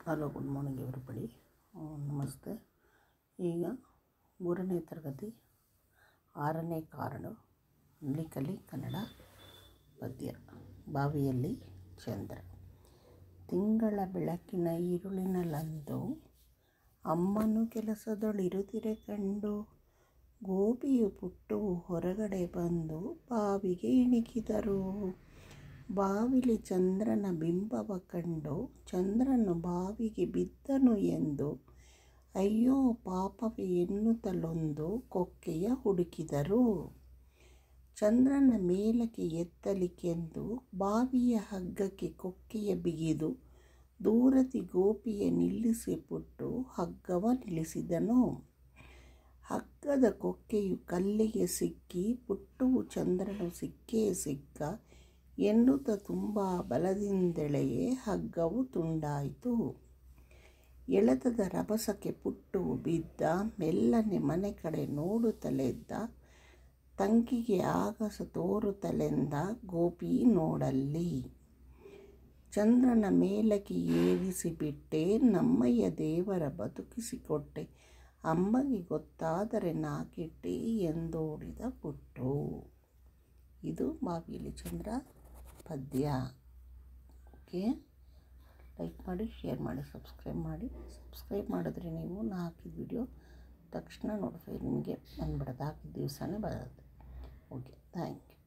Hello, good morning everybody. ನಮಸ್ತೆ. ಈಗ 3ನೇ ತರಗತಿ 6ನೇ ಕಾರಣ ಲಿಕಲಿ ಕನ್ನಡ ಪದ್ಯ. ಬಾವಿಯಲ್ಲಿ ಚಂದ್ರ. ತಿಂಗಳ ಬೆಳಕಿನ ഇരുളിನಲ್ಲಂದು ಅಮ್ಮನು ಕೆಲಸದೊಳಿರುತ್ತಿರೆ ಕಂಡು ಗೋಪಿಯು ಪುಟ್ಟು ಹೊರಗಡೆ ಬಂದು ಬಾವಿಗೆ ಇಣಿಕಿದರು. ಬಾವಿಲಿ ಚಂದ್ರನ ಬಿಂಬವ ಕಂಡು ಚಂದ್ರನು ಬಾವಿಗೆ ಬಿದ್ದನು ಎಂದು ಅಯ್ಯೋ ಪಾಪವೇ ಎನ್ನುತ್ತಲೊಂದು ಕೊಕ್ಕೆಯ ಹುಡುಕಿದರು. ಚಂದ್ರನ ಮೇಲಕ್ಕೆ ಎತ್ತಲಿಕ್ಕೆಂದು ಬಾವಿಯ ಹಗ್ಗಕ್ಕೆ ಕೊಕ್ಕೆಯ ಬಿಗಿದು ದೂರದಿ ಗೋಪಿಯ ನಿಲ್ಲಿಸಿ ಪುಟ್ಟು ಹಗ್ಗವ ನಿಲ್ಲಿಸಿದನು. ಹಗ್ಗದ ಕೊಕ್ಕೆಯು ಕಲ್ಲಿಗೆ ಸಿಕ್ಕಿ ಪುಟ್ಟುವು ಚಂದ್ರನು ಸಿಕ್ಕೇ ಸಿಕ್ಕ ಎನ್ನುತ್ತ ತುಂಬ ಬಲದಿಂದೆಳೆಯೇ ಹಗ್ಗವು ತುಂಡಾಯಿತು. ಎಳೆತದ ರಭಸಕ್ಕೆ ಪುಟ್ಟುವು ಬಿದ್ದ, ಮೆಲ್ಲನೆ ಮನೆ ಕಡೆ ನೋಡುತ್ತಲೆದ್ದ. ತಂಗಿಗೆ ಆಗಸ ತೋರುತ್ತಲೆಂದ ಗೋಪಿ ನೋಡಲ್ಲಿ. ಚಂದ್ರನ ಮೇಲಕ್ಕೆ ಏರಿಸಿಬಿಟ್ಟೆ, ನಮ್ಮಯ್ಯ ದೇವರ ಬದುಕಿಸಿಕೊಟ್ಟೆ, ಅಮ್ಮಗೆ ಗೊತ್ತಾದರೆ ನಾಕಿಟ್ಟೆ ಎಂದೋಡಿದ ಪುಟ್ಟು. ಇದು ಬಾವಿಯಲ್ಲಿ ಚಂದ್ರ ಪದ್ಯ. ಓಕೆ, ಲೈಕ್ ಮಾಡಿ, ಶೇರ್ ಮಾಡಿ, ಸಬ್ಸ್ಕ್ರೈಬ್ ಮಾಡಿ. ಸಬ್ಸ್ಕ್ರೈಬ್ ಮಾಡಿದ್ರೆ ನೀವು ನಾ ಹಾಕಿದ ವಿಡಿಯೋ ತಕ್ಷಣ ನೋಟಿಫೈ ನಿಮಗೆ ಬಂದ್ಬಿಡುತ್ತೆ, ಹಾಕಿದ ದಿವಸನೇ ಬರುತ್ತೆ. Okay, thank you.